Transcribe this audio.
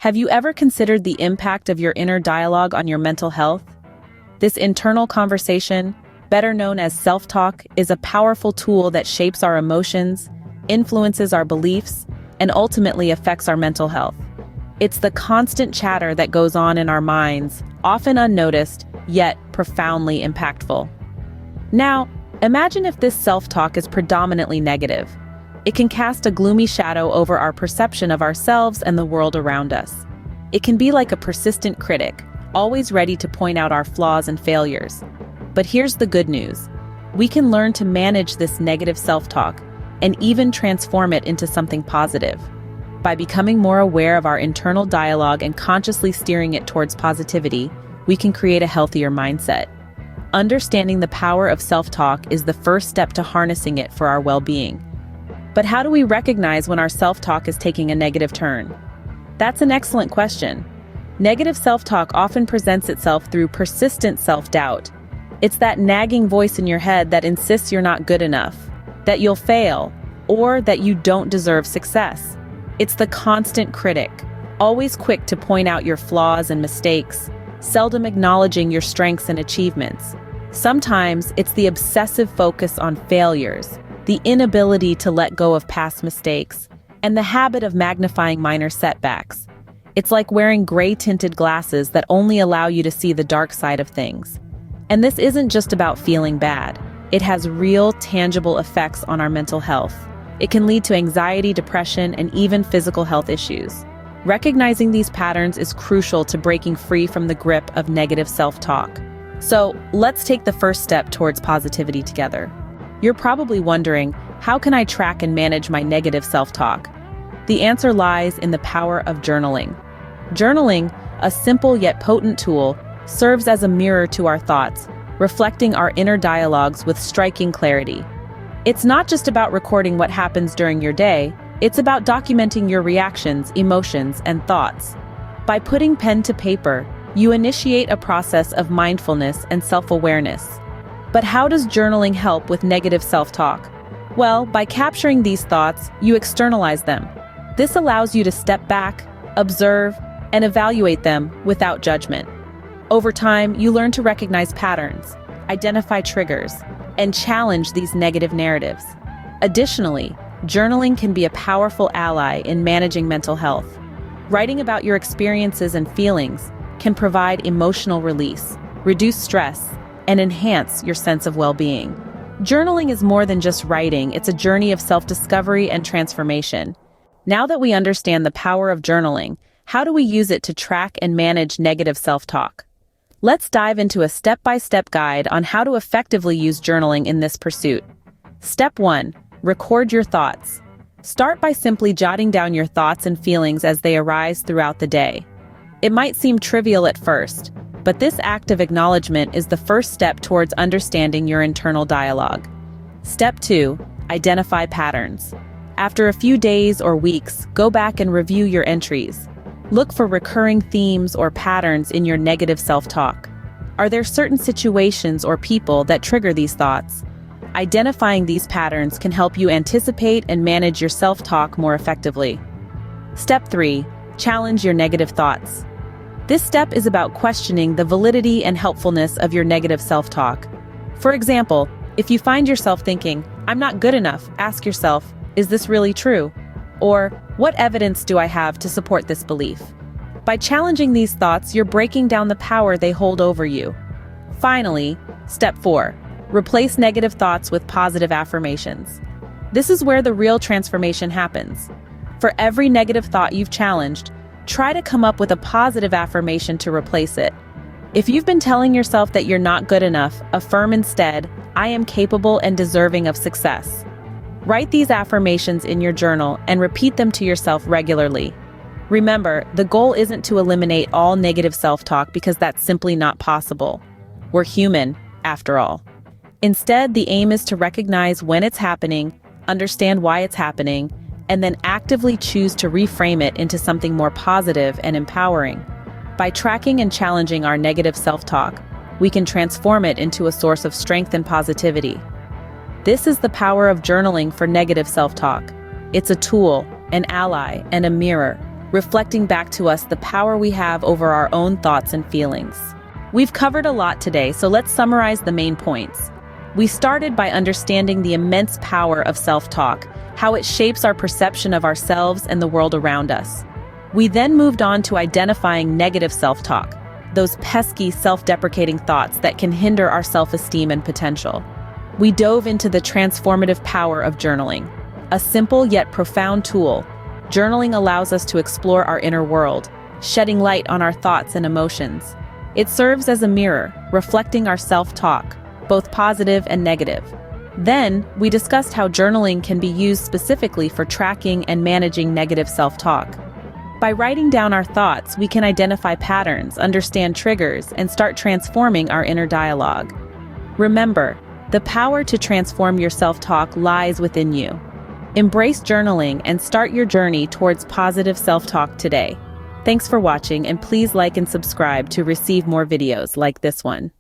Have you ever considered the impact of your inner dialogue on your mental health? This internal conversation, better known as self-talk, is a powerful tool that shapes our emotions, influences our beliefs, and ultimately affects our mental health. It's the constant chatter that goes on in our minds, often unnoticed, yet profoundly impactful. Now, imagine if this self-talk is predominantly negative. It can cast a gloomy shadow over our perception of ourselves and the world around us. It can be like a persistent critic, always ready to point out our flaws and failures. But here's the good news. We can learn to manage this negative self-talk and even transform it into something positive. By becoming more aware of our internal dialogue and consciously steering it towards positivity, we can create a healthier mindset. Understanding the power of self-talk is the first step to harnessing it for our well-being. But how do we recognize when our self-talk is taking a negative turn? That's an excellent question. Negative self-talk often presents itself through persistent self-doubt. It's that nagging voice in your head that insists you're not good enough, that you'll fail, or that you don't deserve success. It's the constant critic, always quick to point out your flaws and mistakes, seldom acknowledging your strengths and achievements. Sometimes it's the obsessive focus on failures, the inability to let go of past mistakes, and the habit of magnifying minor setbacks. It's like wearing gray-tinted glasses that only allow you to see the dark side of things. And this isn't just about feeling bad. It has real, tangible effects on our mental health. It can lead to anxiety, depression, and even physical health issues. Recognizing these patterns is crucial to breaking free from the grip of negative self-talk. So, let's take the first step towards positivity together. You're probably wondering, how can I track and manage my negative self-talk? The answer lies in the power of journaling. Journaling, a simple yet potent tool, serves as a mirror to our thoughts, reflecting our inner dialogues with striking clarity. It's not just about recording what happens during your day, it's about documenting your reactions, emotions, and thoughts. By putting pen to paper, you initiate a process of mindfulness and self-awareness. But how does journaling help with negative self-talk? Well, by capturing these thoughts, you externalize them. This allows you to step back, observe, and evaluate them without judgment. Over time, you learn to recognize patterns, identify triggers, and challenge these negative narratives. Additionally, journaling can be a powerful ally in managing mental health. Writing about your experiences and feelings can provide emotional release, reduce stress, and enhance your sense of well-being. Journaling is more than just writing, it's a journey of self-discovery and transformation. Now that we understand the power of journaling, how do we use it to track and manage negative self-talk? Let's dive into a step-by-step guide on how to effectively use journaling in this pursuit. Step 1. Record your thoughts. Start by simply jotting down your thoughts and feelings as they arise throughout the day. It might seem trivial at first, but this act of acknowledgement is the first step towards understanding your internal dialogue. Step 2. Identify patterns. After a few days or weeks, go back and review your entries. Look for recurring themes or patterns in your negative self-talk. Are there certain situations or people that trigger these thoughts? Identifying these patterns can help you anticipate and manage your self-talk more effectively. Step 3. Challenge your negative thoughts. This step is about questioning the validity and helpfulness of your negative self-talk. For example, if you find yourself thinking, "I'm not good enough," ask yourself, "Is this really true?" Or, "What evidence do I have to support this belief?" By challenging these thoughts, you're breaking down the power they hold over you. Finally, step 4. Replace negative thoughts with positive affirmations. This is where the real transformation happens. For every negative thought you've challenged, try to come up with a positive affirmation to replace it. If you've been telling yourself that you're not good enough, affirm instead, "I am capable and deserving of success." Write these affirmations in your journal and repeat them to yourself regularly. Remember, the goal isn't to eliminate all negative self-talk because that's simply not possible. We're human, after all. Instead, the aim is to recognize when it's happening, understand why it's happening, and then actively choose to reframe it into something more positive and empowering. By tracking and challenging our negative self-talk, we can transform it into a source of strength and positivity. This is the power of journaling for negative self-talk. It's a tool, an ally, and a mirror, reflecting back to us the power we have over our own thoughts and feelings. We've covered a lot today, so let's summarize the main points. We started by understanding the immense power of self-talk, how it shapes our perception of ourselves and the world around us. We then moved on to identifying negative self-talk, those pesky, self-deprecating thoughts that can hinder our self-esteem and potential. We dove into the transformative power of journaling. A simple yet profound tool, journaling allows us to explore our inner world, shedding light on our thoughts and emotions. It serves as a mirror, reflecting our self-talk, both positive and negative. Then, we discussed how journaling can be used specifically for tracking and managing negative self-talk. By writing down our thoughts, we can identify patterns, understand triggers, and start transforming our inner dialogue. Remember, the power to transform your self-talk lies within you. Embrace journaling and start your journey towards positive self-talk today. Thanks for watching, and please like and subscribe to receive more videos like this one.